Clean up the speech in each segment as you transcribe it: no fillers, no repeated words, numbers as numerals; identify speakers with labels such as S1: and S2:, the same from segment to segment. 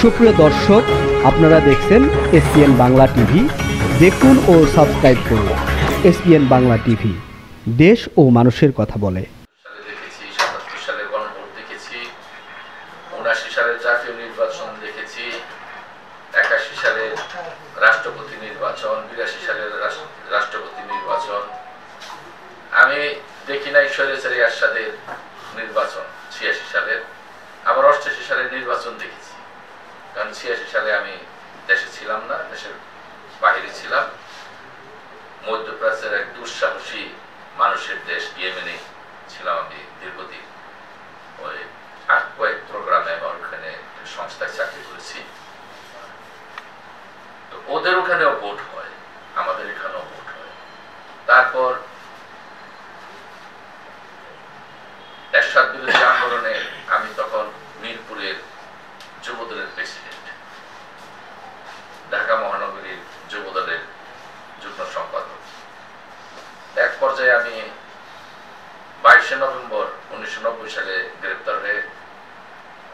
S1: সুপ্রিয় দর্শক, আপনারা দেখছেন এসপিএন বাংলা টিভি। দেখুন ও সাবস্ক্রাইব করুন এসপিএন বাংলা টিভি, দেশ ও মানুষের কথা বলে।
S2: দেখেছি ৭৭ সালের গণভোট দেখেছি, ৭৯ সালের জাতীয় নির্বাচন দেখেছি, ৮১ সালের রাষ্ট্রপতি নির্বাচন, ৮২ সালের রাষ্ট্রপতি নির্বাচন। আমি দেখি নাই স্বৈরাচারী এরশাদের নির্বাচন ৮৬ সালের। আবার ৮৮ সালের নির্বাচন দেখেছি, কারণ ৮৬ সালে আমি দেশে ছিলাম না, দেশের বাহিরে ছিলাম। মধ্যপ্রাচ্যের এক দুঃসাহসী মানুষের দেশ ইয়েমেনে ছিলাম আমি দীর্ঘদিন। ওই কয়েক প্রোগ্রামে আমার ওখানে সংস্থায় চাকরি করেছি। তো ওদের ওখানেও ভোট হয়, আমাদের এখানেও ভোট হয়। তারপর এরশাদ বিরোধী আন্দোলনে আমি তখন মিরপুরের যুবদলের প্রেসিডেন্ট, ঢাকা মহানগরীর যুবদলের যুগ্ম সম্পাদক। এক পর্যায়ে আমি 22 নভেম্বর 1990 সালে গ্রেপ্তার হয়ে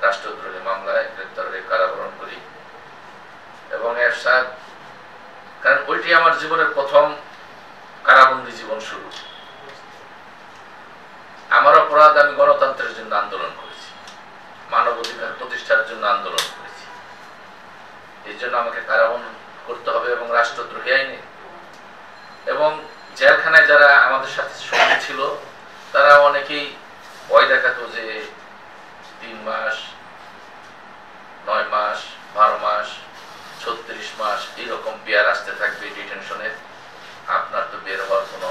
S2: রাষ্ট্রদ্রোহী মামলায় গ্রেপ্তার হয়ে কারাবরণ করি। এবং এরশাদ, কারণ ওইটি আমার জীবনের প্রথম কারাবন্দী জীবন শুরু। আমার অপরাধ, আমি গণতন্ত্রের জন্য আন্দোলন করেছি, মানবাধিকার প্রতিষ্ঠার জন্য আন্দোলন করেছি। এই জন্য আমাকে কারাবরণ করতে হবে এবং রাষ্ট্রদ্রোহী আইনে। এবং জেলখানায় যারা আমাদের সাথে সঙ্গী ছিল তারা অনেকেই ভয় দেখাতো যে 3 মাস, 9 মাস, 12 মাস, 36 মাস এরকম পেয়ার আসতে থাকবে ডিটেনশনে, আপনার তো বের হওয়ার কোনো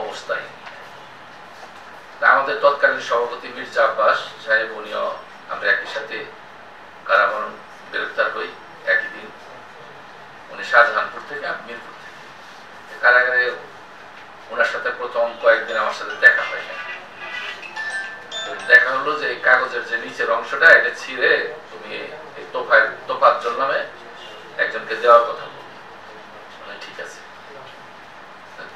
S2: অবস্থাই নেই। আমাদের তৎকালীন সভাপতি মির্জা আব্বাস সাহেব, উনিও আমরা একই সাথে কারাবরণ গ্রেপ্তার হই একই দিন। উনি শাহজাহানপুর থেকে, আমি মিরপুর থেকে। কারাগারে ওনার সাথে প্রথম কয়েকদিন আমার সাথে দেখা হয় না। দেখা হলো যে এই কাগজের যে নিচের অংশটা, এটা ছিঁড়ে তুমি এই তোফাজ্জল নামে একজনকে দেওয়ার কথা বলো। ঠিক আছে।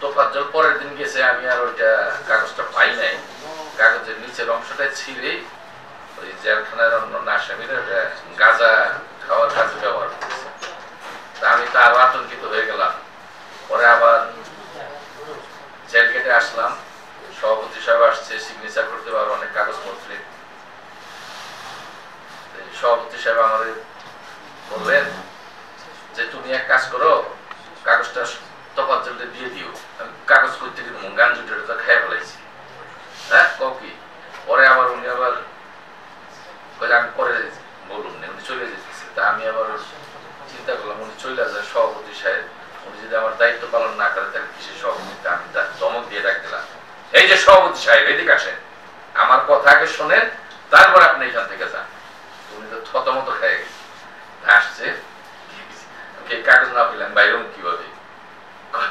S2: তোফাজ্জল পরের দিন গেছে, আমি আর ওইটা কাগজটা পাই নাই। কাগজের নিচের অংশটা ছিঁড়ে ওই জেলখানার অন্য আসামিরা ওটা গাঁজা খাওয়ার কাজে ব্যবহার করছে। তা আমি তো আরো আতঙ্কিত হয়ে গেলাম। পরে আবার জেল গেটে আসলাম, সভাপতি সাহেব আসছে সিগনেচার করতে পারবো অনেক কাগজপত্রে। সভাপতি সাহেব আমাদের বললেন যে তুমি এক কাজ করো, কাগজটা তোফাজ্জলকে দিয়ে দিও। আমি কাগজ করতে কিন্তু গান জুটে তো খেয়ে ফেলাইছি। হ্যাঁ, কি পরে আবার উনি আবার আমি পরে বলুন না, উনি চলে যেতেছে। তা আমি আবার চিন্তা করলাম, উনি চলে যায় সভাপতি সাহেব, উনি যদি আমার দায়িত্ব পালন না করে তাহলে কিসের সভাপতি। আমি তার ধমক দিয়ে ডাক দিলাম, এই যে সভাপতি সাহেব এদিকে আসেন, আমার কথা আগে শোনেন, তারপর আপনি এখান থেকে যান। উনি তো থতমত খেয়ে আসছে, কাগজ না পেলাম বাইরেও কিভাবে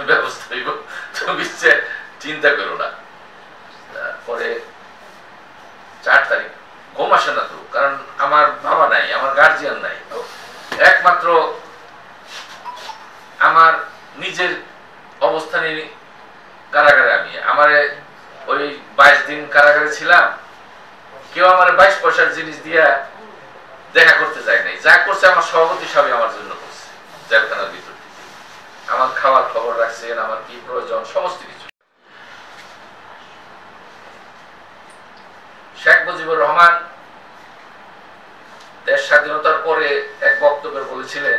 S2: ব্যবস্থা হইব, তুমি চিন্তা করো না। তারপরে 4 তারিখ ঘুম আসে না তো, কারণ আমার বাবা নাই, আমার গার্জিয়ান নাই, একমাত্র আমার নিজের অবস্থানে কারাগারে। আমি আমার ওই 22 দিন কারাগারে ছিলাম, কেউ আমার 22 পয়সার জিনিস দিয়া দেখা করতে যায় নাই। যা করছে আমার সভাপতি সাহেব আমার জন্য করছে, জেলখানার ভিতর থেকে আমার খাওয়ার খবর রাখছেন, আমার কি প্রয়োজন সমস্ত কিছু। শেখ মুজিবুর রহমান দেশ স্বাধীনতার পরে এক বক্তব্যে বলেছিলেন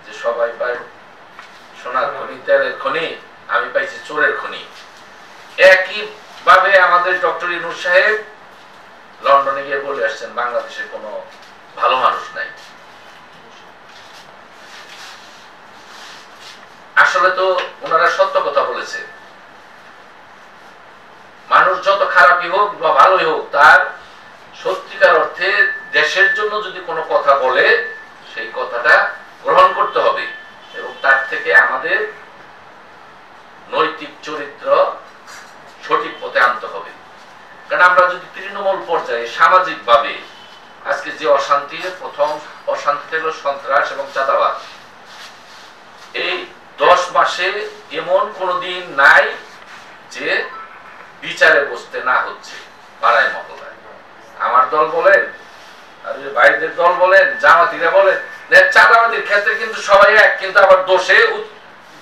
S2: যে সবাই পায় সোনার খনি, তেলের খনি, আমি পাইছি চোরের খনি। একই ভাবে আমাদের ডক্টর ইউনূস সাহেব লন্ডনে গিয়ে বলে আসছেন বাংলাদেশে কোনো ভালো মানুষ নাই। আসলে তো ওনারা সত্য কথা বলেছে। মানুষ যত খারাপই হোক বা ভালোই হোক, তার সত্যিকার অর্থে দেশের জন্য যদি কোনো কথা বলে সেই কথাটা গ্রহণ করতে হবে এবং তার থেকে আমাদের নৈতিক চরিত্র সঠিক পথে আনতে হবে। কারণ আমরা যদি তৃণমূল পর্যায়ে সামাজিক ভাবে আজকে যে অশান্তি, প্রথম অশান্তি হলো সন্ত্রাস এবং চাঁদাবাদ। এই 10 মাসে এমন কোনদিন নাই যে বিচারে বসতে না হচ্ছে পাড়ায় মহল্লায়। আমার দল বলেন আর বাইরের দল বলেন জামাতিরা বলেন, চাঁদাবাজির ক্ষেত্রে কিন্তু সবাই এক, কিন্তু আবার দোষে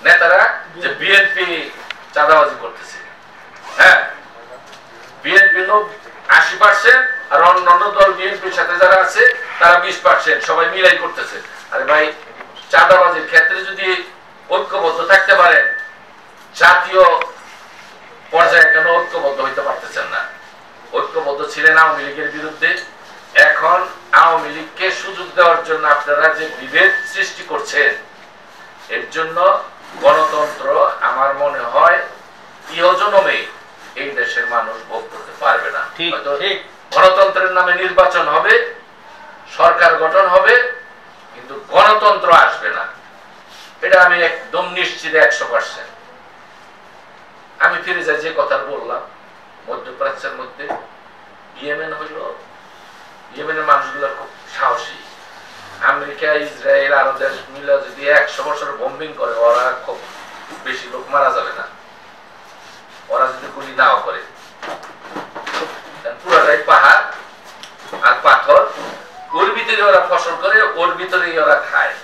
S2: নেতারা যে বিএনপি চাঁদাবাজি করতেছে। হ্যাঁ, বিএনপি 80% আর অন্যান্য দল বিএনপির সাথে যারা আছে তারা 20%, সবাই মিলাই করতেছে। আরে ভাই, চাঁদাবাজির ক্ষেত্রে যদি ঐক্যবদ্ধ থাকতে পারেন, জাতীয় পর্যায়ে কেন ঐক্যবদ্ধ হইতে পারতেছেন না? ঐক্যবদ্ধ ছিলেন আওয়ামী লীগের বিরুদ্ধে, এখন আওয়ামী লীগকে সুযোগ দেওয়ার জন্য আপনারা যে বিভেদ সৃষ্টি করছেন, এর জন্য গণতন্ত্র আমার মনে হয় ইহজনমে এই দেশের মানুষ ভোগ করতে পারবে না। গণতন্ত্রের নামে নির্বাচন হবে, সরকার গঠন হবে, কিন্তু গণতন্ত্র আসবে না, এটা আমি একদম নিশ্চিত 100%। আমি ফিরে যাই যে কথা বললাম, মধ্যপ্রাচ্যের মধ্যে ইয়েমেন হইল, ইয়েমেনের মানুষগুলো খুব সাহসী। আমেরিকা, ইসরায়েল আরো দেশ মিলে যদি 100 বছর বোম্বিং করে, ওরা খুব বেশি লোক মারা যাবে না, ওরা যদি গুলি নাও করে। পুরাটাই পাহাড় আর পাথর, ওর ভিতরে ওরা ফসল করে, ওর ভিতরেই ওরা খায়,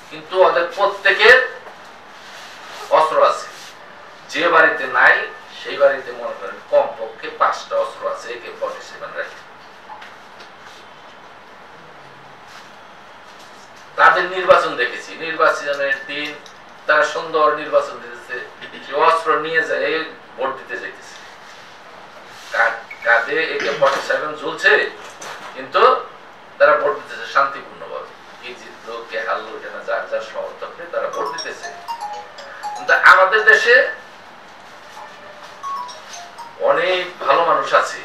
S2: কিন্তু ওদের প্রত্যেকের অস্ত্র আছে। যে বাড়িতে নাই সেই বাড়িতে মনে করেন কমপক্ষে 5টা অস্ত্র আছে, AK-47 রাইফেল। তাদের নির্বাচন দেখেছি, নির্বাচনের দিন তারা সুন্দর নির্বাচন দিতেছে, অস্ত্র নিয়ে যায় ভোট দিতে যাইতেছে, কাঁধে AK-47 ঝুলছে, কিন্তু তারা ভোট দিতেছে শান্তিপূর্ণ ভাবে। কি জিতলো কে হারলো এটা না, যার যার সমর্থককে তারা ভোট দিতেছে। কিন্তু আমাদের দেশে অনেক ভালো মানুষ আছে,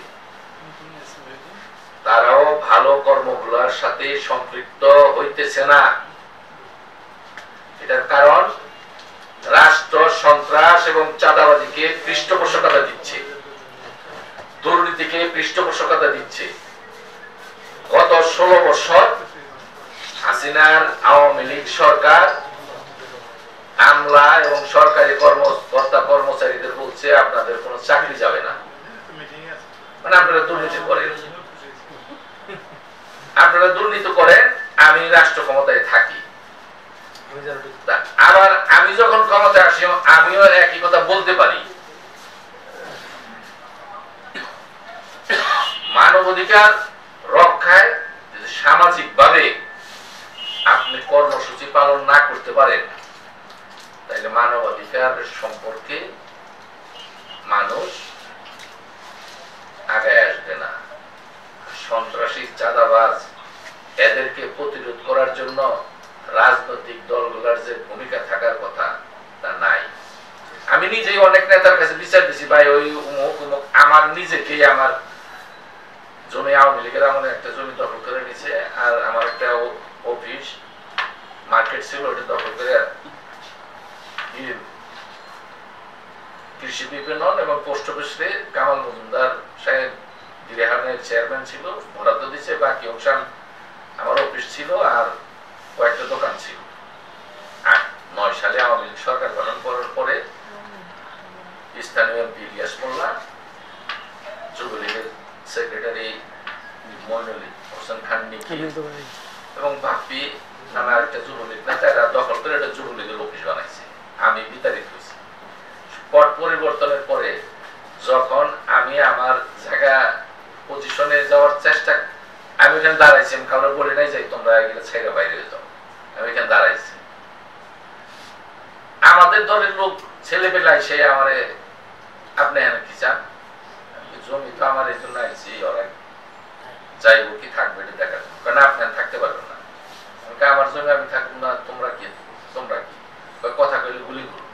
S2: তারাও ভালো কর্মগুলোর সাথে সম্পৃক্ত হইতেছে না। এটার কারণ রাষ্ট্র সন্ত্রাস এবং চাঁদাবাজিকে পৃষ্ঠপোষকতা দিচ্ছে, দুর্নীতিকে পৃষ্ঠপোষকতা দিচ্ছে। গত 16 বছর হাসিনার আওয়ামী লীগ সরকার আমলা এবং সরকারি কর্মকর্তা কর্মচারীদের বলছে আপনাদের কোনো চাকরি যাবে না, মানে আপনারা দুর্নীতি করেন, আপনারা দুর্নীতি করেন, আমি রাষ্ট্র ক্ষমতায় থাকি। আবার আমি যখন ক্ষমতায় আসি আমিও একই কথা বলতে পারি। মানবাধিকার রক্ষায় যদি সামাজিক ভাবে আপনি কর্মসূচি পালন না করতে পারেন, তাহলে মানবাধিকার সম্পর্কে মানুষ আগায় আসবে না। সন্ত্রাসী, চাঁদাবাজ এদেরকে প্রতিরোধ করার জন্য রাজনৈতিক দলগুলোর যে ভূমিকা থাকার কথা তা নাই। আমি নিজেই অনেক নেতার কাছে বিচার দিছি, ভাই ওই উমুক উমুক আমার নিজেকেই আমার জমি আওয়ামী লীগের আমলে একটা জমি দখল করে নিছে, আর আমার একটা অফিস মার্কেট ছিল ওটা দখল করে কৃষি বিপণন এবং পোস্ট অফিসে কামাল মজুমদার সাহেব দিরেহানের চেয়ারম্যান ছিল, বরাদ্দ দিচ্ছে, বাকি অংশ আমার অফিস ছিল আর কয়েকটা দোকান ছিল। 8-9 সালে আওয়ামী লীগ সরকার গঠন করার পরে স্থানীয় এমপি ইলিয়াস মোল্লা, যুবলীগের সেক্রেটারি মইনুল হোসেন খান নিকি এবং বাপ্পি নামে আরেকটা যুবলীগ নেতারা দখল করে একটা যুবলীগের অফিস বানাইছে। আমি বিতাড়িত হয়েছি। পট পরিবর্তনের পরে যখন আমি আমার জায়গা পজিশনে যাওয়ার চেষ্টা, আমি এখানে দাঁড়াইছি, আমি কাউকে বলে নাই যাই তোমরা এগুলো ছেড়ে বাইরে যাও, আমি এখানে দাঁড়াইছি। আমাদের দলের লোক ছেলে পেলাই সে আমারে আপনি এখানে কি চান, জমি তো আমার এই জন্য আইছি, ওরা যাইব কি থাকবে এটা দেখার জন্য, কারণ আপনি থাকতে পারবেন না। আমার জমি আমি থাকবো না, তোমরা কি কথা কইলে গুলি করো।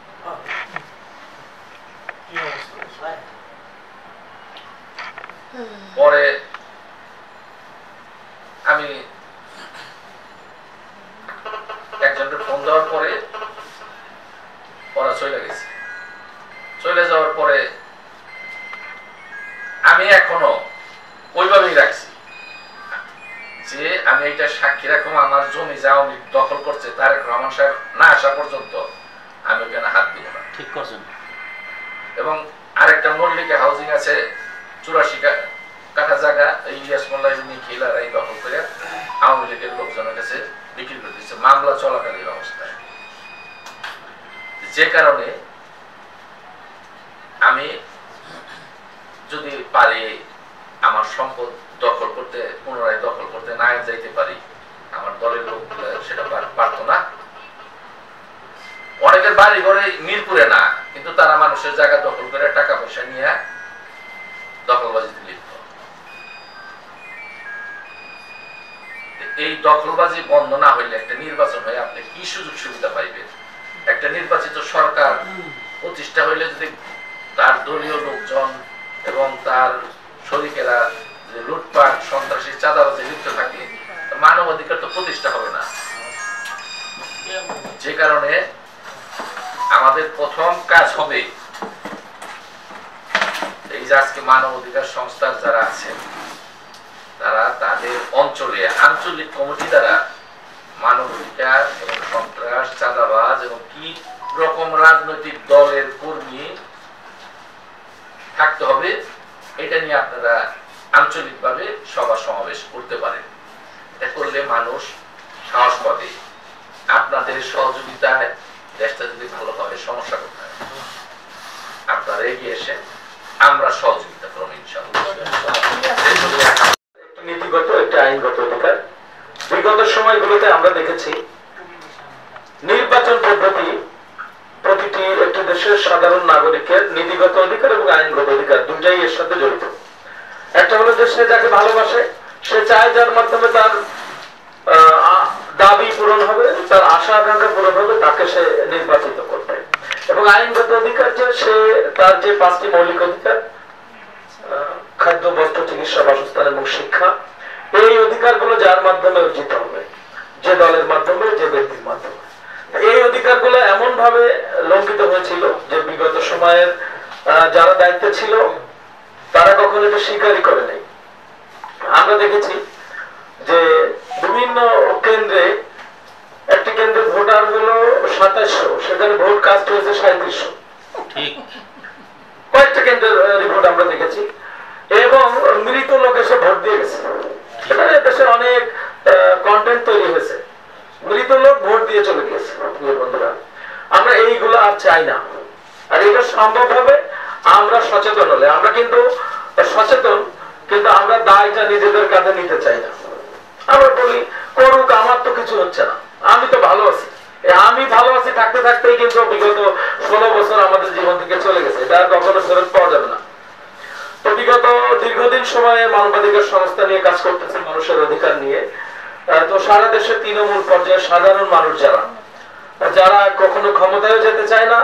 S2: পরে আমি একজনকে ফোন দেওয়ার পরে ওরা চলে গেছে। চলে যাওয়ার পরে আমি এখনো ওইভাবেই রাখছি যে আমি এটা সাক্ষী রাখবো, আমার জমি যা উনি দখল করছে তারেক রহমান সাহেব না আসা পর্যন্ত আমি ওখানে হাত দিব না।
S3: ঠিক করছেন।
S2: এবং আরেকটা মল্লিকা হাউজিং আছে 84 কাটা জায়গা ইলিয়াস মোল্লা এমনি খিলারাই দখল করে আওয়ামী লীগের লোকজনের কাছে বিক্রি করে দিচ্ছে মামলা চলাকালীন অবস্থায়। যে কারণে আমি যদি পারি আমার সম্পদ দখল করতে, পুনরায় দখল করতে না যাইতে পারি, আমার দলের লোক সেটা পারতো না। অনেকের বাড়ি ঘরে মিরপুরে না, কিন্তু তারা মানুষের জায়গা দখল করে টাকা পয়সা নিয়ে দখলবাজিতে লিপ্ত। এই দখলবাজি বন্ধ না হইলে একটা নির্বাচন হয়ে আপনি কি সুযোগ সুবিধা পাইবেন? একটা নির্বাচিত সরকার প্রতিষ্ঠা হইলে যদি তার দলীয় লোকজন এবং তার শরিকেরা লুটপাট, সন্ত্রাসী, চাঁদাবাজি লিপ্ত থাকে, মানবাধিকার তো প্রতিষ্ঠা হবে না। যে কারণে আমাদের প্রথম কাজ হবে এই যে আজকে মানবাধিকার সংস্থার যারা আছেন তারা তাদের অঞ্চলে আঞ্চলিক কমিটি দ্বারা মানবাধিকার এবং সন্ত্রাস, চাঁদাবাজ এবং কি রকম রাজনৈতিক দলের কর্মী থাকতে হবে এটা নিয়ে আপনারা আঞ্চলিকভাবে সভা সমাবেশ করতে পারেন। এটা করলে মানুষ সাহস পাবে। আপনাদের সহযোগিতায় দেশটা যদি ভালো হবে, সমস্যা কোথায়? আপনারা এগিয়ে এসে আমরা সহযোগিতা করব ইনশাআল্লাহ।
S3: নীতিগত একটা আইনগত অধিকার। বিগত সময়গুলোতে আমরা দেখেছি নির্বাচন পদ্ধতি প্রতিটি একটি দেশের সাধারণ নাগরিকের নীতিগত অধিকার এবং আইনগত অধিকার দুটাই এর সাথে জড়িত। একটা হলো যে সে যাকে ভালোবাসে, সে চায় যার মাধ্যমে তার দাবি পূরণ হবে, তার আশা আকাঙ্ক্ষা পূরণ হবে, তাকে সে নির্বাচিত করবে। এবং আইনগত অধিকার যে সে তার যে 5টি মৌলিক অধিকার, খাদ্য, বস্ত্র, চিকিৎসা, বাসস্থান এবং শিক্ষা, এই অধিকারগুলো যার মাধ্যমে অর্জিত হবে, যে দলের মাধ্যমে, যে ব্যক্তির মাধ্যমে। এই অধিকারগুলো এমন ভাবে লঙ্ঘিত হয়েছিল যে বিগত সময়ের যারা দায়িত্বে ছিল তারা কখনো এটা স্বীকারই করে নাই। আমরা দেখেছি যে বিভিন্ন কেন্দ্রে, একটি কেন্দ্রে ভোটার হলো 2700, সেখানে ভোট কাস্ট হয়েছে 3700। কয়েকটা কেন্দ্রের রিপোর্ট আমরা দেখেছি। এবং মৃত লোক এসে ভোট দিয়ে গেছে। এখানে দেশে অনেক কন্টেন্ট তৈরি হয়েছে, মৃত লোক ভোট দিয়ে চলে গেছে। বন্ধুরা, আমরা এইগুলো আর চাই না। আর এটা সম্ভব হবে আমরা সচেতন হলে। আমরা কিন্তু সচেতন, কিন্তু আমরা দায়টা নিজেদের কাঁধে নিতে চাই না। আমরা বলি করুক, আমার তো কিছু হচ্ছে না, আমি তো ভালো আছি। আমি ভালো আছি থাকতে থাকতেই কিন্তু বিগত 16 বছর আমাদের জীবন থেকে চলে গেছে। এটা আর কখনো ফেরত পাওয়া যাবে না। তো বিগত দীর্ঘদিন সময়ে মানবাধিকার সংস্থা নিয়ে কাজ করতেছে, মানুষের অধিকার নিয়ে। তো সারা দেশে তৃণমূল পর্যায়ে সাধারণ মানুষ যারা কখনো ক্ষমতায় যেতে চায় না,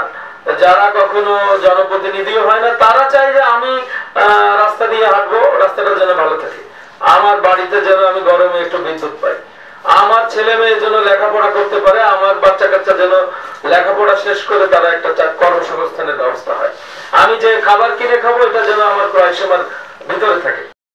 S3: যারা কখনো জনপ্রতিনিধিও হয় না, তারা চায় যে আমি রাস্তা দিয়ে হাঁটবো, রাস্তাটা যেন ভালো থাকে, আমার বাড়িতে যেন আমি গরমে একটু বিদ্যুৎ পাই, আমার ছেলে মেয়ে যেন লেখাপড়া করতে পারে, আমার বাচ্চা কাচ্চা যেন লেখাপড়া শেষ করে তারা একটা কর্মসংস্থানের ব্যবস্থা হয়, আমি যে খাবার কিনে খাবো এটা যেন আমার ক্রয় সীমার ভিতরে থাকে।